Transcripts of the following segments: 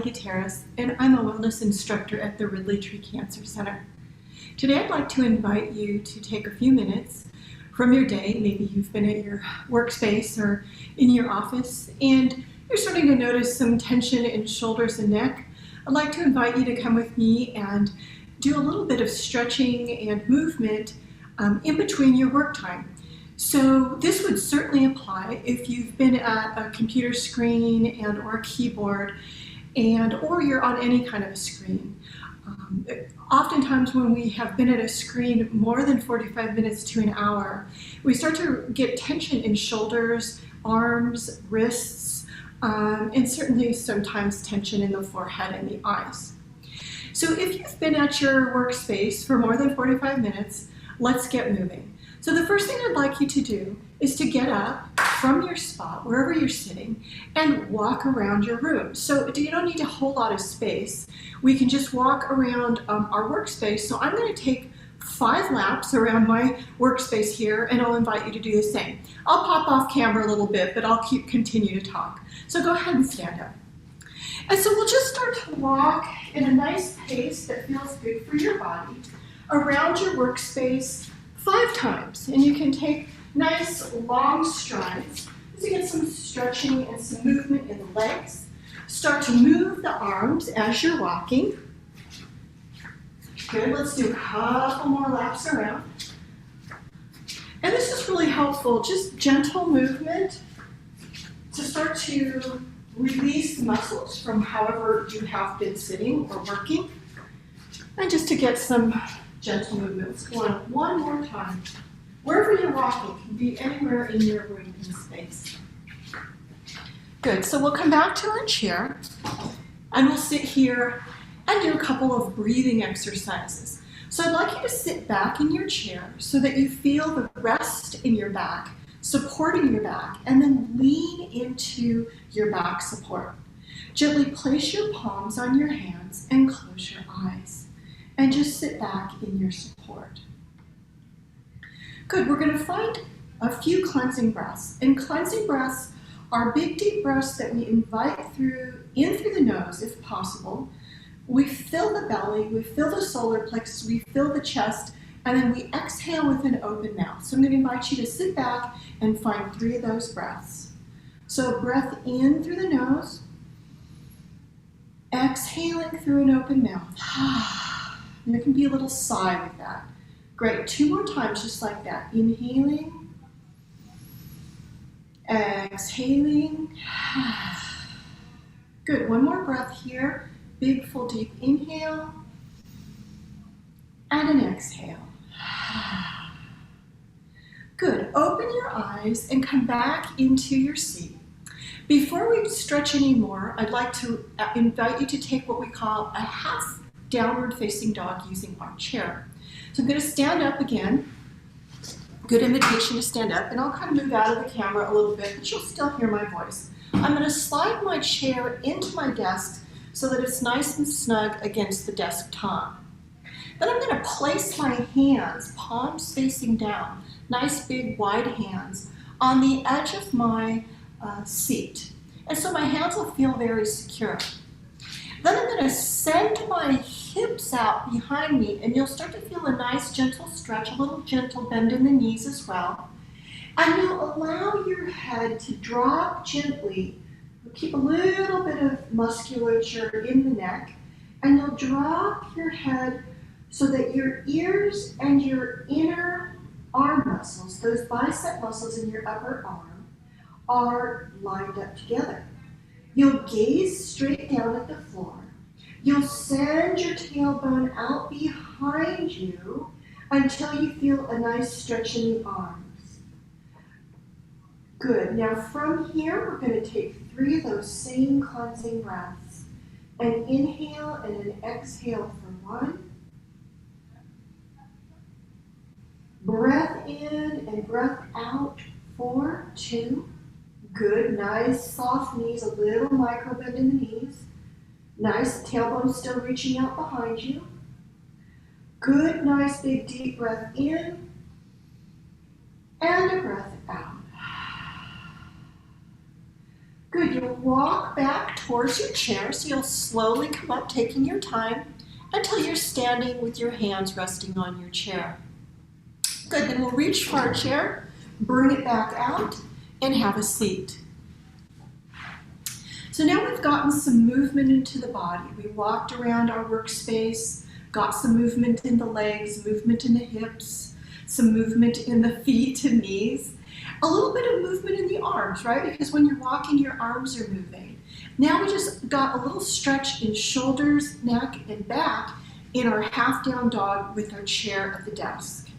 Gutierrez, and I'm a wellness instructor at the Ridley-Tree Cancer Center. Today I'd like to invite you to take a few minutes from your day. Maybe you've been at your workspace or in your office and you're starting to notice some tension in shoulders and neck. I'd like to invite you to come with me and do a little bit of stretching and movement in between your work time. So this would certainly apply if you've been at a computer screen and or a keyboard or you're on any kind of a screen. Oftentimes when we have been at a screen more than 45 minutes to an hour, we start to get tension in shoulders, arms, wrists, and certainly sometimes tension in the forehead and the eyes. So if you've been at your workspace for more than 45 minutes, let's get moving. So the first thing I'd like you to do is to get up from your spot, wherever you're sitting, and walk around your room. So you don't need a whole lot of space. We can just walk around our workspace. So I'm going to take 5 laps around my workspace here, and I'll invite you to do the same. I'll pop off camera a little bit, but I'll continue to talk. So go ahead and stand up. And so we'll just start to walk in a nice pace that feels good for your body around your workspace 5 times, and you can take nice long strides to get some stretching and some movement in the legs. Start to move the arms as you're walking. Good, let's do a couple more laps around. And this is really helpful, just gentle movement to start to release muscles from however you have been sitting or working, and just to get some gentle movements. Go on one more time. Wherever you're walking, can be anywhere in your room in space. Good, so we'll come back to our chair and we'll sit here and do a couple of breathing exercises. So I'd like you to sit back in your chair so that you feel the rest in your back, supporting your back, and then lean into your back support. Gently place your palms on your hands and close your eyes. And just sit back in your support. Good, we're going to find a few cleansing breaths. And cleansing breaths are big, deep breaths that we invite in through the nose, if possible. We fill the belly, we fill the solar plexus, we fill the chest, and then we exhale with an open mouth. So I'm going to invite you to sit back and find 3 of those breaths. So breath in through the nose, exhaling through an open mouth. There can be a little sigh with that. Great, 2 more times just like that. Inhaling, exhaling. Good, 1 more breath here. Big, full, deep inhale. And an exhale. Good, open your eyes and come back into your seat. Before we stretch anymore, I'd like to invite you to take what we call a half downward facing dog using our chair. So I'm going to stand up again. Good invitation to stand up, and I'll kind of move out of the camera a little bit, but you'll still hear my voice. I'm going to slide my chair into my desk so that it's nice and snug against the desktop. Then I'm going to place my hands, palms facing down, nice big wide hands, on the edge of my seat. And so my hands will feel very secure. Then I'm going to send my hips out behind me, and you'll start to feel a nice gentle stretch, a little gentle bend in the knees as well. And you'll allow your head to drop gently. You'll keep a little bit of musculature in the neck, and you'll drop your head so that your ears and your inner arm muscles, those bicep muscles in your upper arm, are lined up together. You'll gaze straight down at the floor. You'll send your tailbone out behind you until you feel a nice stretch in the arms. Good. Now from here, we're going to take 3 of those same cleansing breaths. An inhale and an exhale for 1. Breath in and breath out for 2. Good, nice soft knees, a little micro bend in the knees. Nice, tailbone still reaching out behind you. Good, nice big deep breath in and a breath out. Good. Good, you'll walk back towards your chair, so you'll slowly come up, taking your time until you're standing with your hands resting on your chair. Good, then we'll reach for our chair, bring it back out, and have a seat. So now we've gotten some movement into the body. We walked around our workspace, got some movement in the legs, movement in the hips, some movement in the feet and knees, a little bit of movement in the arms, right? Because when you're walking, your arms are moving. Now we just got a little stretch in shoulders, neck, and back in our half down dog with our chair at the desk.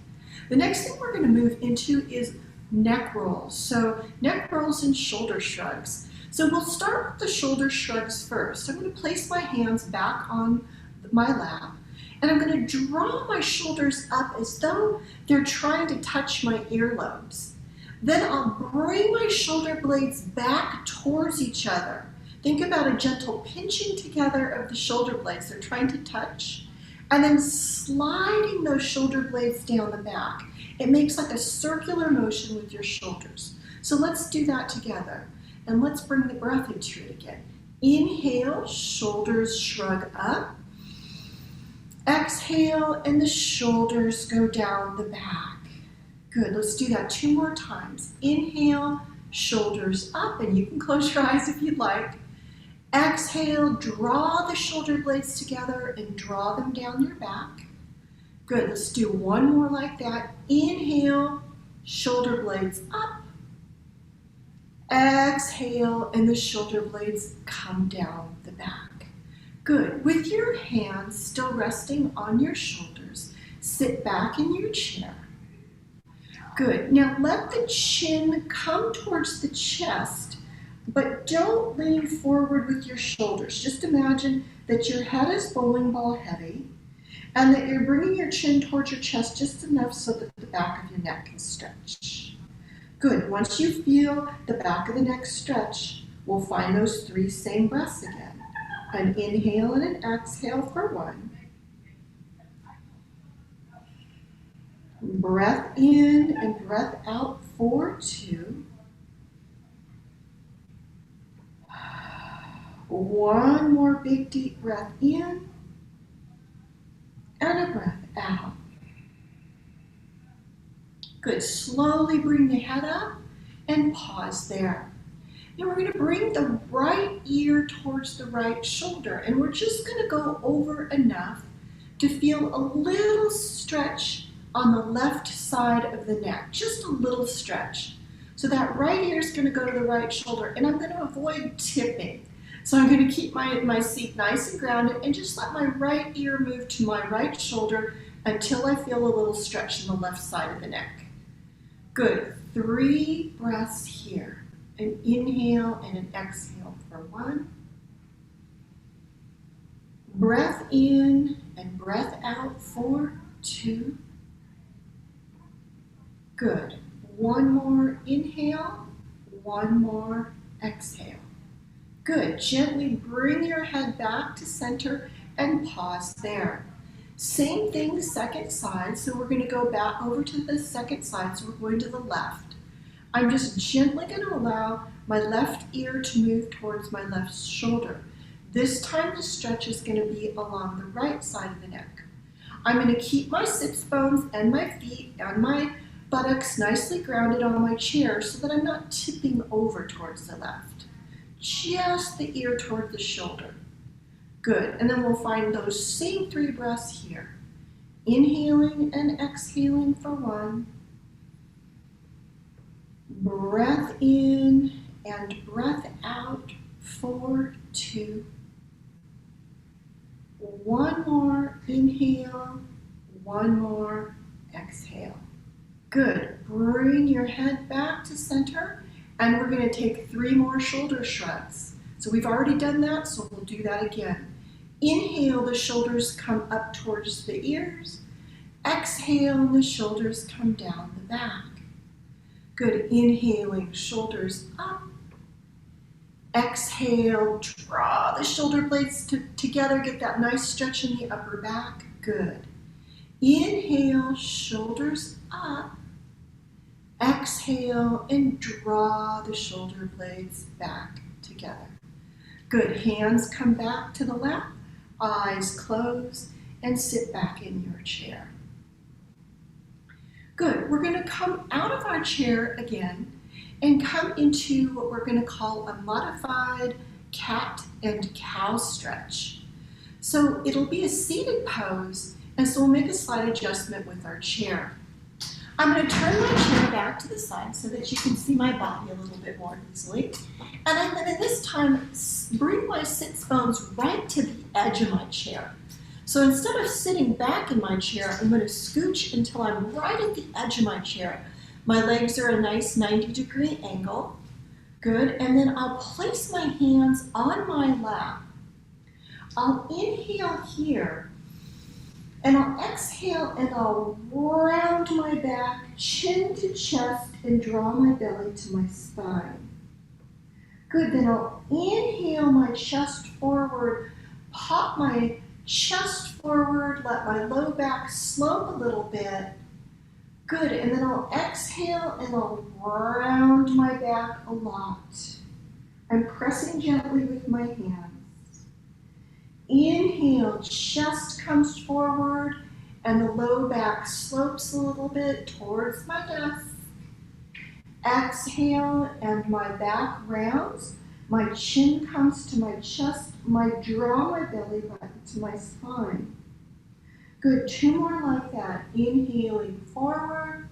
The next thing we're going to move into is neck rolls. So neck rolls and shoulder shrugs. So we'll start with the shoulder shrugs first. I'm going to place my hands back on my lap, and I'm going to draw my shoulders up as though they're trying to touch my earlobes. Then I'll bring my shoulder blades back towards each other. Think about a gentle pinching together of the shoulder blades. They're trying to touch. And then sliding those shoulder blades down the back. It makes like a circular motion with your shoulders. So let's do that together. And let's bring the breath into it again. Inhale, shoulders shrug up. Exhale, and the shoulders go down the back. Good, let's do that 2 more times. Inhale, shoulders up, and you can close your eyes if you'd like. Exhale, draw the shoulder blades together and draw them down your back. Good, let's do 1 more like that. Inhale, shoulder blades up. Exhale, and the shoulder blades come down the back. Good, with your hands still resting on your shoulders, sit back in your chair. Good, now let the chin come towards the chest, but don't lean forward with your shoulders. Just imagine that your head is bowling ball heavy and that you're bringing your chin towards your chest just enough so that the back of your neck can stretch. Good, once you feel the back of the neck stretch, we'll find those 3 same breaths again. An inhale and an exhale for 1. Breath in and breath out for 2. 1 more big deep breath in and a breath out. Good, slowly bring the head up and pause there. Now we're going to bring the right ear towards the right shoulder, and we're just going to go over enough to feel a little stretch on the left side of the neck, just a little stretch. So that right ear is going to go to the right shoulder, and I'm going to avoid tipping. So I'm going to keep my seat nice and grounded and just let my right ear move to my right shoulder until I feel a little stretch on the left side of the neck. Good, 3 breaths here. An inhale and an exhale for 1. Breath in and breath out for 2. Good. 1 more inhale, 1 more exhale. Good. Gently bring your head back to center and pause there. Same thing, second side. So we're going to go back over to the second side. So we're going to the left. I'm just gently going to allow my left ear to move towards my left shoulder. This time the stretch is going to be along the right side of the neck. I'm going to keep my sits bones and my feet and my buttocks nicely grounded on my chair so that I'm not tipping over towards the left. Just the ear toward the shoulder. Good, and then we'll find those same 3 breaths here. Inhaling and exhaling for 1. Breath in and breath out for 2. 1 more inhale, 1 more exhale. Good. Bring your head back to center, and we're going to take 3 more shoulder shrugs. So we've already done that, so we'll do that again. Inhale, the shoulders come up towards the ears. Exhale, the shoulders come down the back. Good. Inhaling, shoulders up. Exhale, draw the shoulder blades together, get that nice stretch in the upper back. Good. Inhale, shoulders up. Exhale, and draw the shoulder blades back together. together. Good, hands come back to the lap, eyes close, and sit back in your chair. Good, we're going to come out of our chair again and come into what we're going to call a modified cat and cow stretch. So it'll be a seated pose, and so we'll make a slight adjustment with our chair. I'm going to turn my chair back to the side so that you can see my body a little bit more easily. And I'm going to this time bring my sits bones right to the edge of my chair. So instead of sitting back in my chair, I'm going to scooch until I'm right at the edge of my chair. My legs are a nice 90-degree angle. Good, and then I'll place my hands on my lap. I'll inhale here, and I'll exhale, and I'll round my back, chin to chest, and draw my belly to my spine. Good, then I'll inhale my chest forward, pop my chest forward, let my low back slope a little bit. Good, and then I'll exhale and I'll round my back a lot. I'm pressing gently with my hands. Inhale, chest comes forward and the low back slopes a little bit towards my desk. Exhale and my back rounds. My chin comes to my chest. I draw my belly button to my spine. Good, 2 more like that. Inhaling forward,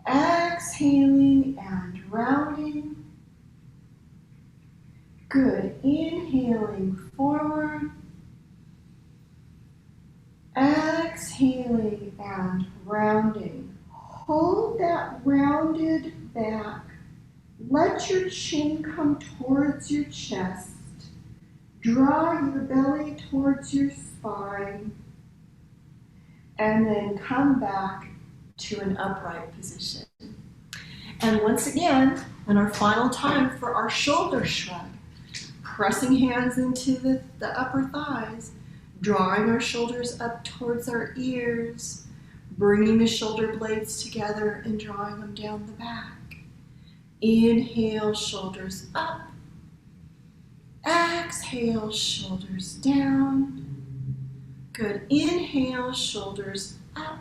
exhaling and rounding. Good, inhaling forward, exhaling and rounding. Hold that rounded back. Let your chin come towards your chest. Draw your belly towards your spine. And then come back to an upright position. And once again, in our final time for our shoulder shrug, pressing hands into the upper thighs, drawing our shoulders up towards our ears, bringing the shoulder blades together and drawing them down the back. Inhale, shoulders up. Exhale, shoulders down. Good. Inhale, shoulders up.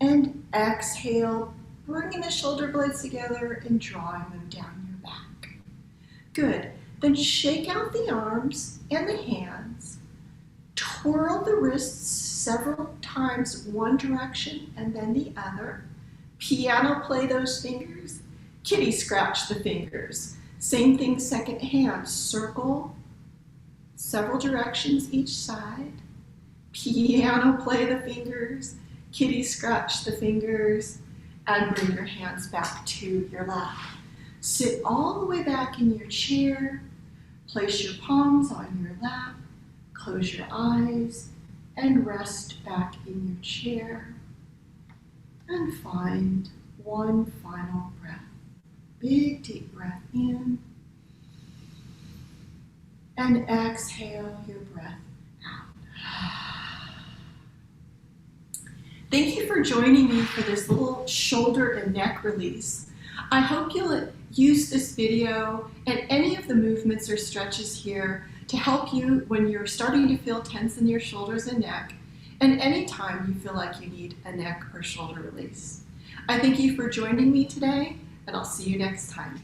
And exhale, bringing the shoulder blades together and drawing them down your back. Good. Then shake out the arms and the hands. Twirl the wrists several times, one direction and then the other. Piano play those fingers. Kitty scratch the fingers. Same thing, second hand. Circle several directions each side. Piano play the fingers. Kitty scratch the fingers. And bring your hands back to your lap. Sit all the way back in your chair. Place your palms on your lap. Close your eyes and rest back in your chair. And find one final breath. Big deep breath in. And exhale your breath out. Thank you for joining me for this little shoulder and neck release. I hope you'll use this video and any of the movements or stretches here to help you when you're starting to feel tense in your shoulders and neck, and anytime you feel like you need a neck or shoulder release. I thank you for joining me today, and I'll see you next time.